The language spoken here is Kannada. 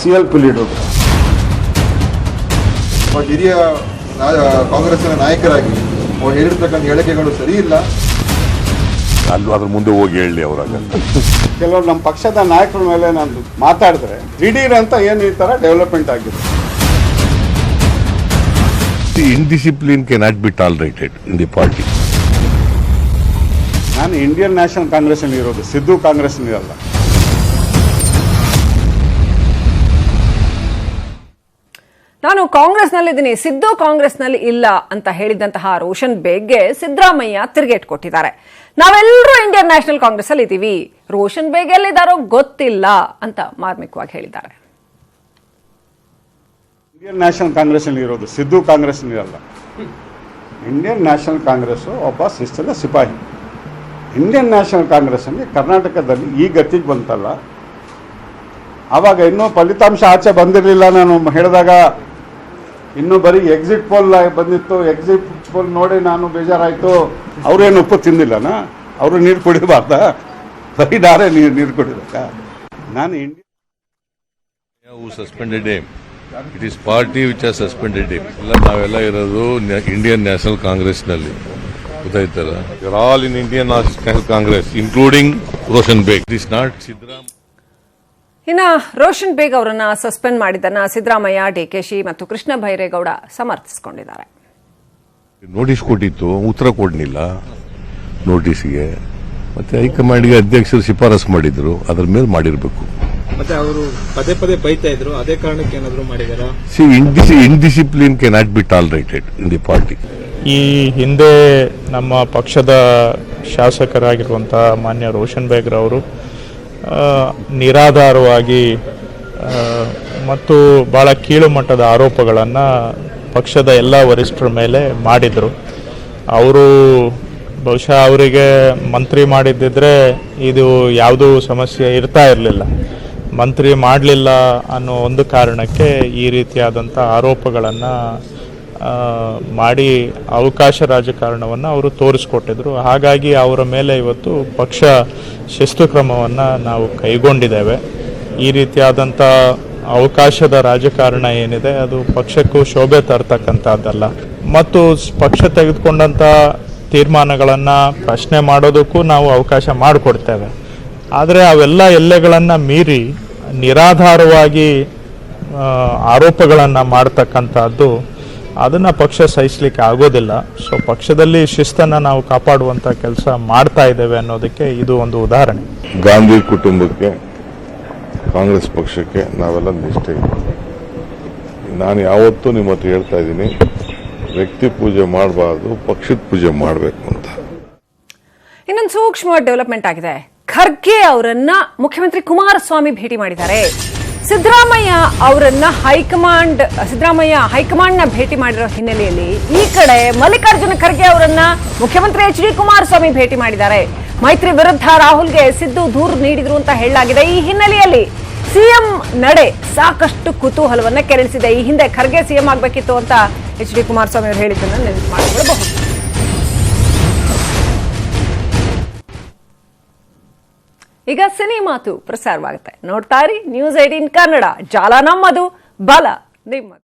CLP ಲೀಡರ್ ಹಿರಿಯ ಕಾಂಗ್ರೆಸ್ನ ನಾಯಕರಾಗಿ ಅವ್ರು ಹೇಳಿರ್ತಕ್ಕಂಥ ಹೇಳಿಕೆಗಳು ಸರಿ ಇಲ್ಲ. ಅಲ್ಲೂ ಅದ್ರ ಮುಂದೆ ಹೋಗಿ ಹೇಳಿ ಅವರಾಗ ಕೆಲವರು ನಮ್ಮ ಪಕ್ಷದ ನಾಯಕರ ಮೇಲೆ ನಾನು ಮಾತಾಡಿದ್ರೆ ದಿಢೀರ್ ಅಂತ ಏನು ಈ ತರ ಡೆವಲಪ್ಮೆಂಟ್ ಆಗಿದೆ. Indiscipline cannot be tolerated in the party. ನಾನು ಇಂಡಿಯನ್ ನ್ಯಾಷನಲ್ ಕಾಂಗ್ರೆಸ್ ಇರೋದು, ಸಿದ್ದು ಕಾಂಗ್ರೆಸ್ ಇರಲ್ಲ. ನಾನು ಕಾಂಗ್ರೆಸ್ನಲ್ಲಿದ್ದೀನಿ, ಸಿದ್ದು ಕಾಂಗ್ರೆಸ್ನಲ್ಲಿ ಇಲ್ಲ ಅಂತ ಹೇಳಿದಂತಹ ರೋಷನ್ ಬೇಗ್ಗೆ ಸಿದ್ದರಾಮಯ್ಯ ತಿರುಗೇಟ್ ಕೊಟ್ಟಿದ್ದಾರೆ. ನಾವೆಲ್ಲರೂ ಇಂಡಿಯನ್ ನ್ಯಾಷನಲ್ ಕಾಂಗ್ರೆಸ್ ಅಲ್ಲಿ ಇದ್ದೀವಿ, ರೋಷನ್ ಬೇಗ್ ಎಲ್ಲಿದ್ದಾರೋ ಗೊತ್ತಿಲ್ಲ ಅಂತ ಮಾರ್ಮಿಕವಾಗಿ ಹೇಳಿದ್ದಾರೆ. ಇಂಡಿಯನ್ ನ್ಯಾಷನಲ್ ಕಾಂಗ್ರೆಸ್ ಇರೋದು, ಸಿದ್ದು ಕಾಂಗ್ರೆಸ್ ಇರಲ್ಲ. ಇಂಡಿಯನ್ ನ್ಯಾಷನಲ್ ಕಾಂಗ್ರೆಸ್ ಒಬ್ಬ ಶಿಸ್ತದ ಸಿಪಾಯಿ. ಇಂಡಿಯನ್ ನ್ಯಾಷನಲ್ ಕಾಂಗ್ರೆಸ್ ಅಲ್ಲಿ ಕರ್ನಾಟಕದಲ್ಲಿ ಈ ಗತಿಗೆ ಬಂತಲ್ಲ, ಆವಾಗ ಇನ್ನೂ ಫಲಿತಾಂಶ ಆಚೆ ಬಂದಿರಲಿಲ್ಲ. ನಾನು ಹೇಳಿದಾಗ ಇನ್ನೂ ಬರೀ ಎಕ್ಸಿಟ್ ಪೋಲ್ ಬಂದಿತ್ತು. ಎಕ್ಸಿಟ್ ಪೋಲ್ ನೋಡಿ ನಾನು ಬೇಜಾರಾಯಿತು. ಅವ್ರೇನು ಉಪ್ಪು ತಿಂದಿಲ್ಲನಾ? ಅವರು ನೀರು ಕುಡಿಬಾರ್ದ? ಬರೀ ನಾರೇ ನೀರು ಕುಡಿಬೇಕಾ? ನಾನು Who suspended him? It is party which has suspended him. ನಾವೆಲ್ಲ ಇರೋದು ಇಂಡಿಯನ್ ನ್ಯಾಷನಲ್ ಕಾಂಗ್ರೆಸ್ ನಲ್ಲಿ, ಗೊತ್ತಾಯ್ತಲ್ಲ. You're all in Indian National Congress, including Roshan Beg. It is not Siddharamaiah. ಇನ್ನು ರೋಷನ್ ಬೇಗ್ ಅವರನ್ನ ಸಸ್ಪೆಂಡ್ ಮಾಡಿದ್ದನ್ನ ಸಿದ್ದರಾಮಯ್ಯ, ಡಿಕೆಶಿ ಮತ್ತು ಕೃಷ್ಣ ಬೈರೇಗೌಡ ಸಮರ್ಥಿಸಿಕೊಂಡಿದ್ದಾರೆ. ನೋಟಿಸ್ ಕೊಟ್ಟಿತ್ತು, ಉತ್ತರ ಕೊಡ್ಲಿಲ್ಲ ನೋಟಿಸ್ಗೆ. ಮತ್ತೆ ಹೈಕಮಾಂಡ್ಗೆ ಅಧ್ಯಕ್ಷರು ಶಿಫಾರಸು ಮಾಡಿದ್ರು, ಅದ್ರ ಮೇಲೆ ಮಾಡಿರ್ಬೇಕು. ಮತ್ತೆ ಅವರು ಪದೇ ಪದೇ ಬೈತಾ ಇದ್ರು, ಅದೇ ಕಾರಣಕ್ಕೆ ಏನಾದ್ರು ಮಾಡಿದಾರ? Indiscipline cannot be tolerated in the party. ಈ ಹಿಂದೆ ನಮ್ಮ ಪಕ್ಷದ ಶಾಸಕರಾಗಿರುವಂತಹ ಮಾನ್ಯ ರೋಷನ್ ಬೇಗ್ ರವರು ನಿರಾಧಾರವಾಗಿ ಮತ್ತು ಬಹಳ ಕೀಳು ಮಟ್ಟದ ಆರೋಪಗಳನ್ನು ಪಕ್ಷದ ಎಲ್ಲ ವರಿಷ್ಠರ ಮೇಲೆ ಮಾಡಿದರು. ಅವರು ಬಹುಶಃ ಅವರಿಗೆ ಮಂತ್ರಿ ಮಾಡಿದ್ದಿದ್ರೆ ಇದು ಯಾವುದೂ ಸಮಸ್ಯೆ ಇರ್ತಾ ಇರಲಿಲ್ಲ. ಮಂತ್ರಿ ಮಾಡಲಿಲ್ಲ ಅನ್ನೋ ಒಂದು ಕಾರಣಕ್ಕೆ ಈ ರೀತಿಯಾದಂಥ ಆರೋಪಗಳನ್ನು ಮಾಡಿ ಅವಕಾಶ ರಾಜಕಾರಣವನ್ನು ಅವರು ತೋರಿಸ್ಕೊಟ್ಟಿದ್ರು. ಹಾಗಾಗಿ ಅವರ ಮೇಲೆ ಇವತ್ತು ಪಕ್ಷ ಶಿಸ್ತು ಕ್ರಮವನ್ನು ನಾವು ಕೈಗೊಂಡಿದ್ದೇವೆ. ಈ ರೀತಿಯಾದಂಥ ಅವಕಾಶದ ರಾಜಕಾರಣ ಏನಿದೆ ಅದು ಪಕ್ಷಕ್ಕೂ ಶೋಭೆ ತರ್ತಕ್ಕಂಥದ್ದಲ್ಲ. ಮತ್ತು ಪಕ್ಷ ತೆಗೆದುಕೊಂಡಂಥ ತೀರ್ಮಾನಗಳನ್ನು ಪ್ರಶ್ನೆ ಮಾಡೋದಕ್ಕೂ ನಾವು ಅವಕಾಶ ಮಾಡಿಕೊಡ್ತೇವೆ. ಆದರೆ ಅವೆಲ್ಲ ಎಲ್ಲೆಗಳನ್ನು ಮೀರಿ ನಿರಾಧಾರವಾಗಿ ಆರೋಪಗಳನ್ನು ಮಾಡ್ತಕ್ಕಂಥದ್ದು ಅದನ್ನು ಪಕ್ಷ ಸಹಿಸಲಿಕ್ಕೆ ಆಗೋದಿಲ್ಲ. ಸೊ ಪಕ್ಷದಲ್ಲಿ ಶಿಸ್ತನ್ನು ನಾವು ಕಾಪಾಡುವಂಥ ಕೆಲಸ ಮಾಡ್ತಾ ಇದ್ದೇವೆ ಅನ್ನೋದಕ್ಕೆ ಇದು ಒಂದು ಉದಾಹರಣೆ. ಗಾಂಧಿ ಕುಟುಂಬಕ್ಕೆ, ಕಾಂಗ್ರೆಸ್ ಪಕ್ಷಕ್ಕೆ ನಾವೆಲ್ಲ ನಿಷ್ಠೆ ಇದೆ. ನಾನು ಯಾವತ್ತೂ ನಿಮ್ಮ ಹತ್ರ ಹೇಳ್ತಾ ಇದ್ದೀನಿ, ವ್ಯಕ್ತಿ ಪೂಜೆ ಮಾಡಬಾರ್ದು, ಪಕ್ಷದ ಪೂಜೆ ಮಾಡಬೇಕು ಅಂತ. ಇನ್ನೊಂದು ಸೂಕ್ಷ್ಮ ಡೆವಲಪ್ಮೆಂಟ್ ಆಗಿದೆ. ಖರ್ಗೆ ಅವರನ್ನ ಮುಖ್ಯಮಂತ್ರಿ ಕುಮಾರಸ್ವಾಮಿ ಭೇಟಿ ಮಾಡಿದ್ದಾರೆ. ಸಿದ್ದರಾಮಯ್ಯ ಹೈಕಮಾಂಡ್ನ ಭೇಟಿ ಮಾಡಿರೋ ಹಿನ್ನೆಲೆಯಲ್ಲಿ ಈ ಕಡೆ ಮಲ್ಲಿಕಾರ್ಜುನ ಖರ್ಗೆ ಅವರನ್ನ ಮುಖ್ಯಮಂತ್ರಿ HD ಕುಮಾರಸ್ವಾಮಿ ಭೇಟಿ ಮಾಡಿದ್ದಾರೆ. ಮೈತ್ರಿ ವಿರುದ್ಧ ರಾಹುಲ್ಗೆ ಸಿದ್ದು ದೂರು ನೀಡಿದ್ರು ಅಂತ ಹೇಳಲಾಗಿದೆ. ಈ ಹಿನ್ನೆಲೆಯಲ್ಲಿ ಸಿಎಂ ನಡೆ ಸಾಕಷ್ಟು ಕುತೂಹಲವನ್ನ ಕೆರಳಿಸಿದೆ. ಈ ಹಿಂದೆ ಖರ್ಗೆ ಸಿಎಂ ಆಗಬೇಕಿತ್ತು ಅಂತ HD ಕುಮಾರಸ್ವಾಮಿ ಅವರು ಹೇಳಿದ್ದನ್ನು ನೆನಪು ಮಾಡಿಕೊಳ್ಳಬಹುದು. ಈಗ ಸಿನಿಮಾತು ಪ್ರಸಾರವಾಗುತ್ತೆ. ನೋಡ್ತಾ ಇರಿ News 18 ಕನ್ನಡ. ಜಾಲ ನಮ್ಮದು, ಬಲ ನಿಮ್ಮದು.